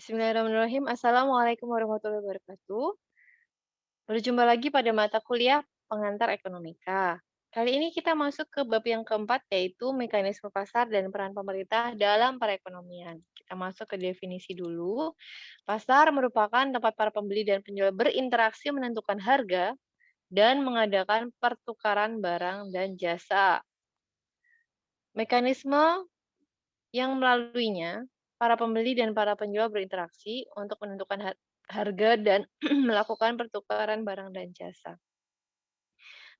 Bismillahirrahmanirrahim. Assalamualaikum warahmatullahi wabarakatuh. Berjumpa lagi pada mata kuliah pengantar ekonomika. Kali ini kita masuk ke bab yang keempat, yaitu mekanisme pasar dan peran pemerintah dalam perekonomian. Kita masuk ke definisi dulu. Pasar merupakan tempat para pembeli dan penjual berinteraksi menentukan harga dan mengadakan pertukaran barang dan jasa. Mekanisme yang melaluinya para pembeli dan para penjual berinteraksi untuk menentukan harga dan melakukan pertukaran barang dan jasa.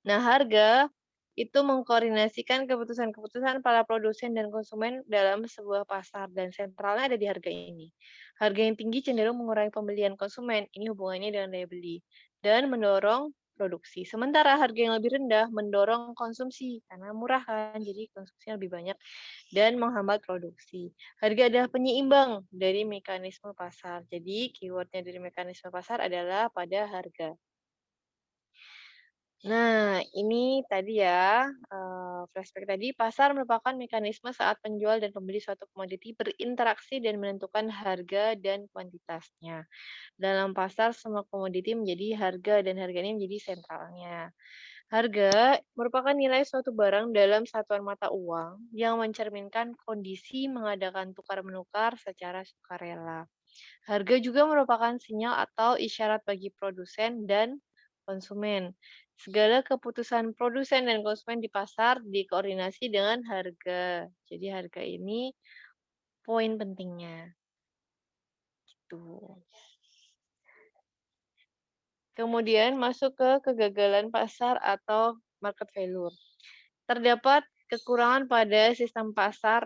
Nah, harga itu mengkoordinasikan keputusan-keputusan para produsen dan konsumen dalam sebuah pasar dan sentralnya ada di harga ini. Harga yang tinggi cenderung mengurangi pembelian konsumen, ini hubungannya dengan daya beli, dan mendorong produksi. Sementara harga yang lebih rendah mendorong konsumsi, karena murah kan, jadi konsumsinya lebih banyak dan menghambat produksi. Harga adalah penyeimbang dari mekanisme pasar. Jadi keywordnya dari mekanisme pasar adalah pada harga. Nah, ini tadi ya, flashback tadi, pasar merupakan mekanisme saat penjual dan pembeli suatu komoditi berinteraksi dan menentukan harga dan kuantitasnya. Dalam pasar, semua komoditi menjadi harga dan harga ini menjadi sentralnya. Harga merupakan nilai suatu barang dalam satuan mata uang yang mencerminkan kondisi mengadakan tukar-menukar secara sukarela. Harga juga merupakan sinyal atau isyarat bagi produsen dan konsumen. Segala keputusan produsen dan konsumen di pasar dikoordinasi dengan harga. Jadi harga ini poin pentingnya. Tuh. Kemudian masuk ke kegagalan pasar atau market failure. Terdapat kekurangan pada sistem pasar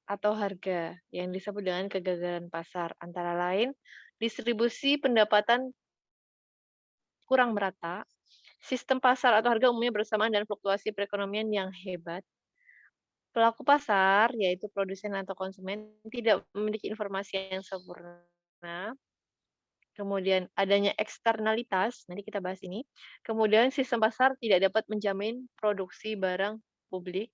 atau harga yang disebut dengan kegagalan pasar. Antara lain, distribusi pendapatan kurang merata, sistem pasar atau harga umumnya bersamaan dan fluktuasi perekonomian yang hebat. Pelaku pasar, yaitu produsen atau konsumen, tidak memiliki informasi yang sempurna. Kemudian adanya eksternalitas, nanti kita bahas ini. Kemudian sistem pasar tidak dapat menjamin produksi barang publik.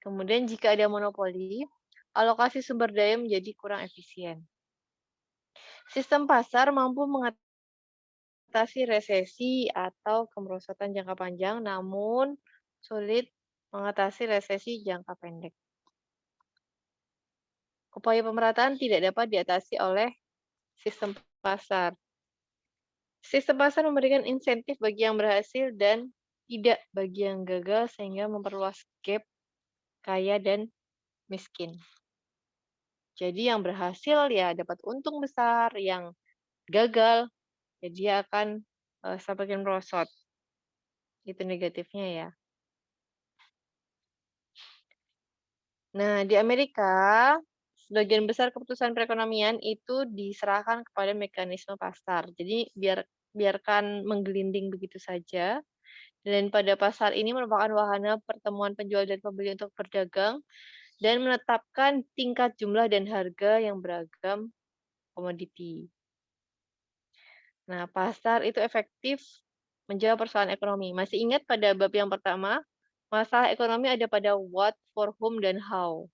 Kemudian jika ada monopoli, alokasi sumber daya menjadi kurang efisien. Sistem pasar mampu mengatasi resesi atau kemerosotan jangka panjang, namun sulit mengatasi resesi jangka pendek. Upaya pemerataan tidak dapat diatasi oleh sistem pasar. Sistem pasar memberikan insentif bagi yang berhasil dan tidak bagi yang gagal sehingga memperluas gap kaya dan miskin. Jadi yang berhasil ya dapat untung besar, yang gagal ya dia akan semakin merosot. Itu negatifnya ya. Nah, di Amerika sebagian besar keputusan perekonomian itu diserahkan kepada mekanisme pasar. Jadi biarkan menggelinding begitu saja. Dan pada pasar ini merupakan wahana pertemuan penjual dan pembeli untuk berdagang dan menetapkan tingkat jumlah dan harga yang beragam komoditi. Nah, pasar itu efektif menjawab persoalan ekonomi. Masih ingat pada bab yang pertama, masalah ekonomi ada pada what, for whom, dan how.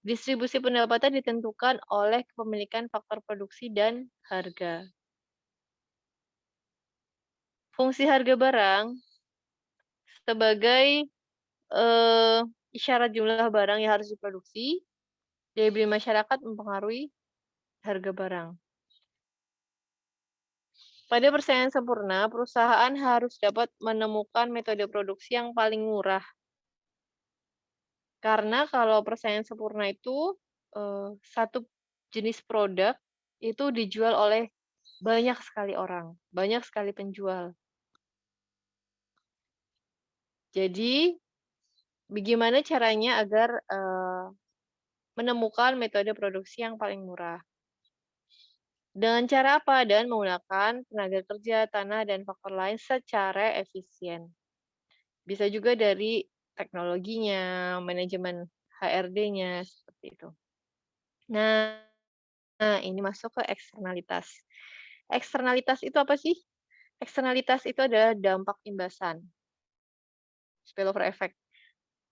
Distribusi pendapatan ditentukan oleh kepemilikan faktor produksi dan harga. Fungsi harga barang sebagai isyarat jumlah barang yang harus diproduksi, daya beli masyarakat mempengaruhi harga barang. Pada persaingan sempurna, perusahaan harus dapat menemukan metode produksi yang paling murah. Karena kalau persaingan sempurna itu satu jenis produk itu dijual oleh banyak sekali orang, banyak sekali penjual. Jadi, bagaimana caranya agar menemukan metode produksi yang paling murah? Dengan cara apa? Dengan menggunakan tenaga kerja, tanah, dan faktor lain secara efisien. Bisa juga dari teknologinya, manajemen HRD-nya, seperti itu. Nah, ini masuk ke eksternalitas. Eksternalitas itu apa sih? Eksternalitas itu adalah dampak imbasan, spillover effect,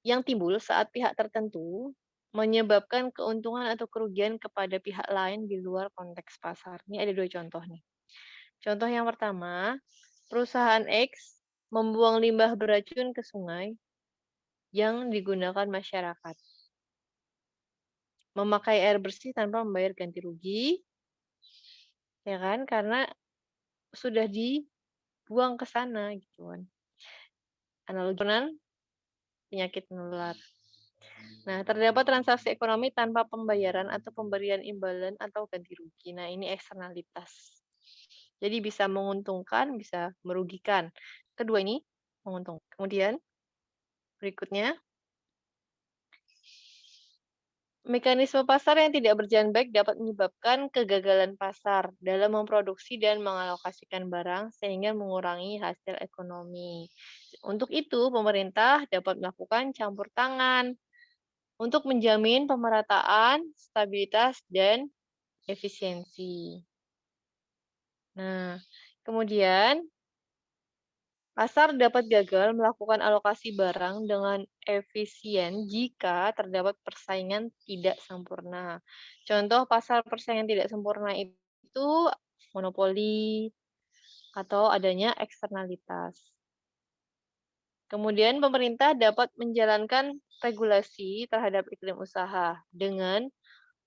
yang timbul saat pihak tertentu menyebabkan keuntungan atau kerugian kepada pihak lain di luar konteks pasar. Ini ada 2 contoh nih. Contoh yang pertama, perusahaan X membuang limbah beracun ke sungai yang digunakan masyarakat. Memakai air bersih tanpa membayar ganti rugi, ya kan? Karena sudah dibuang ke sana gitu kan. Analogi penyakit menular. Nah, terdapat transaksi ekonomi tanpa pembayaran atau pemberian imbalan atau ganti rugi. Nah, ini eksternalitas. Jadi bisa menguntungkan, bisa merugikan. Kedua ini menguntungkan. Kemudian berikutnya, mekanisme pasar yang tidak berjalan baik dapat menyebabkan kegagalan pasar dalam memproduksi dan mengalokasikan barang sehingga mengurangi hasil ekonomi. Untuk itu, pemerintah dapat melakukan campur tangan untuk menjamin pemerataan, stabilitas, dan efisiensi. Nah, kemudian pasar dapat gagal melakukan alokasi barang dengan efisien jika terdapat persaingan tidak sempurna. Contoh pasar persaingan tidak sempurna itu monopoli atau adanya eksternalitas. Kemudian pemerintah dapat menjalankan regulasi terhadap iklim usaha dengan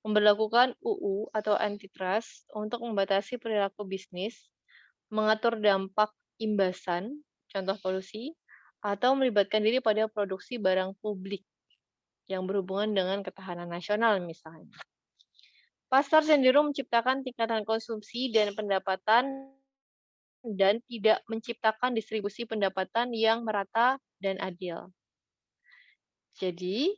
memberlakukan UU atau antitrust untuk membatasi perilaku bisnis, mengatur dampak imbasan, contoh polusi, atau melibatkan diri pada produksi barang publik yang berhubungan dengan ketahanan nasional misalnya. Pasar cenderung menciptakan tingkatan konsumsi dan pendapatan dan tidak menciptakan distribusi pendapatan yang merata dan adil. Jadi,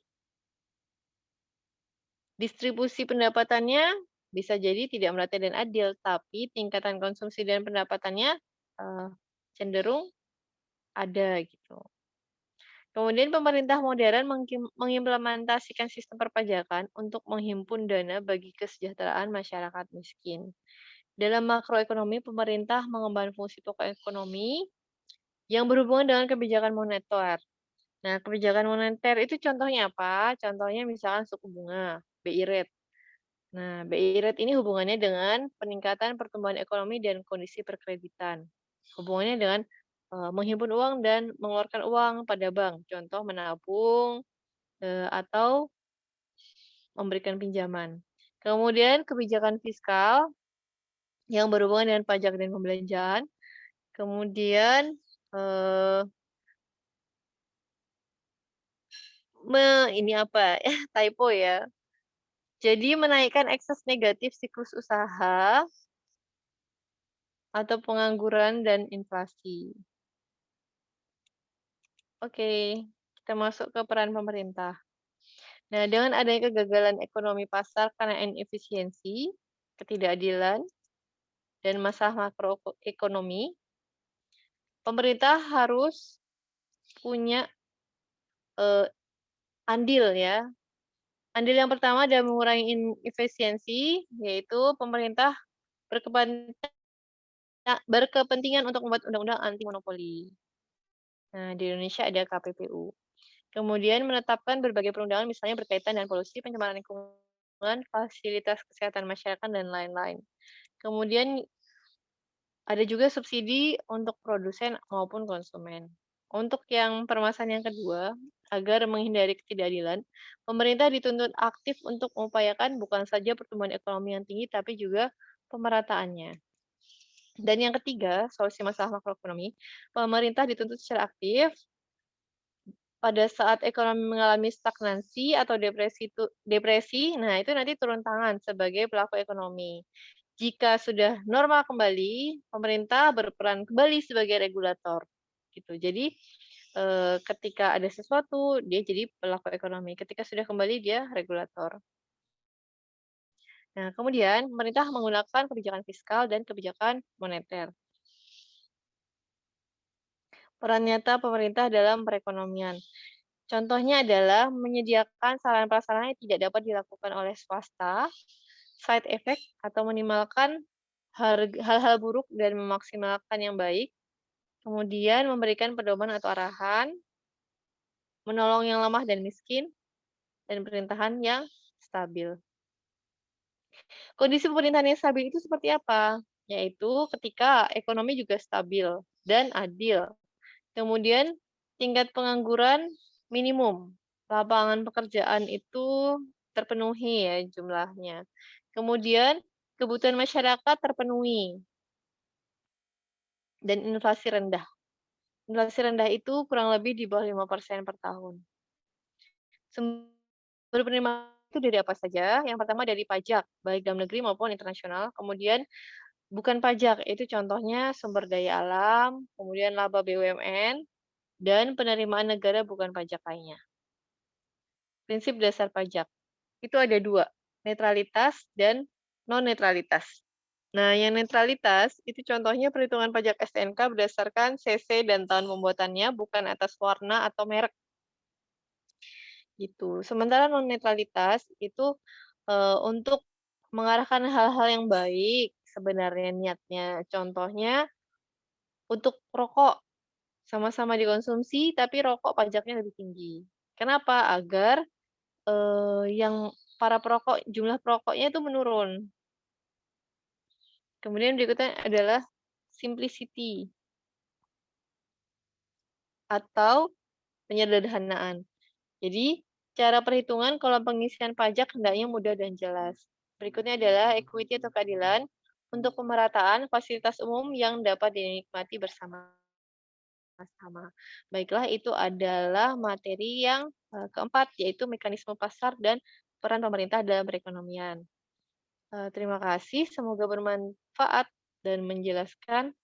distribusi pendapatannya bisa jadi tidak merata dan adil, tapi tingkatan konsumsi dan pendapatannya cenderung ada gitu. Kemudian pemerintah modern mengimplementasikan sistem perpajakan untuk menghimpun dana bagi kesejahteraan masyarakat miskin. Dalam makroekonomi, pemerintah mengembangkan fungsi pokok ekonomi yang berhubungan dengan kebijakan moneter. Nah, kebijakan moneter itu contohnya apa? Contohnya misalkan suku bunga, BI rate. Nah, BI rate ini hubungannya dengan peningkatan pertumbuhan ekonomi dan kondisi perkreditan. Hubungannya dengan menghimpun uang dan mengeluarkan uang pada bank. Contoh menabung atau memberikan pinjaman. Kemudian kebijakan fiskal yang berhubungan dengan pajak dan pembelanjaan. Kemudian ini apa? Typo ya. Jadi menaikkan ekses negatif siklus usaha atau pengangguran dan inflasi. Oke, kita masuk ke peran pemerintah. Nah, dengan adanya kegagalan ekonomi pasar karena inefisiensi, ketidakadilan, dan masalah makroekonomi, pemerintah harus punya andil ya. Andil yang pertama adalah mengurangi inefisiensi, yaitu pemerintah berkepentingan untuk membuat undang-undang anti monopoli. Nah, di Indonesia ada KPPU. Kemudian menetapkan berbagai perundangan misalnya berkaitan dengan polusi, pencemaran lingkungan, fasilitas kesehatan masyarakat, dan lain-lain. Kemudian ada juga subsidi untuk produsen maupun konsumen. Untuk yang permasalahan yang kedua, agar menghindari ketidakadilan, pemerintah dituntut aktif untuk mengupayakan bukan saja pertumbuhan ekonomi yang tinggi, tapi juga pemerataannya. Dan yang ketiga, solusi masalah makroekonomi, pemerintah dituntut secara aktif pada saat ekonomi mengalami stagnansi atau depresi, nah itu nanti turun tangan sebagai pelaku ekonomi. Jika sudah normal kembali, pemerintah berperan kembali sebagai regulator. Gitu. Jadi ketika ada sesuatu, dia jadi pelaku ekonomi. Ketika sudah kembali, dia regulator. Nah, kemudian pemerintah menggunakan kebijakan fiskal dan kebijakan moneter. Peran nyata pemerintah dalam perekonomian. Contohnya adalah menyediakan sarana prasarana yang tidak dapat dilakukan oleh swasta, side effect atau minimalkan hal-hal buruk dan memaksimalkan yang baik, kemudian memberikan pedoman atau arahan, menolong yang lemah dan miskin, dan pemerintahan yang stabil. Kondisi pemerintahan yang stabil itu seperti apa? Yaitu ketika ekonomi juga stabil dan adil. Kemudian tingkat pengangguran minimum. Lapangan pekerjaan itu terpenuhi ya jumlahnya. Kemudian kebutuhan masyarakat terpenuhi dan inflasi rendah. Inflasi rendah itu kurang lebih di bawah 5% per tahun. Sumber penerimaan itu dari apa saja? Yang pertama dari pajak, baik dalam negeri maupun internasional. Kemudian bukan pajak, itu contohnya sumber daya alam, kemudian laba BUMN, dan penerimaan negara bukan pajak lainnya. Prinsip dasar pajak, itu ada dua, netralitas dan non-netralitas. Nah, yang netralitas, itu contohnya perhitungan pajak STNK berdasarkan CC dan tahun pembuatannya, bukan atas warna atau merek. Gitu. Sementara non-netralitas itu, untuk mengarahkan hal-hal yang baik sebenarnya niatnya. Contohnya untuk rokok, sama-sama dikonsumsi tapi rokok pajaknya lebih tinggi. Kenapa? Agar, yang para perokok jumlah perokoknya itu menurun. Kemudian berikutnya adalah simplicity atau penyederhanaan. Jadi, cara perhitungan kalau pengisian pajak hendaknya mudah dan jelas. Berikutnya adalah equity atau keadilan untuk pemerataan fasilitas umum yang dapat dinikmati bersama-sama. Baiklah, itu adalah materi yang keempat, yaitu mekanisme pasar dan peran pemerintah dalam perekonomian. Terima kasih, semoga bermanfaat dan menjelaskan.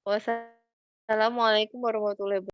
Wassalamualaikum warahmatullahi wabarakatuh.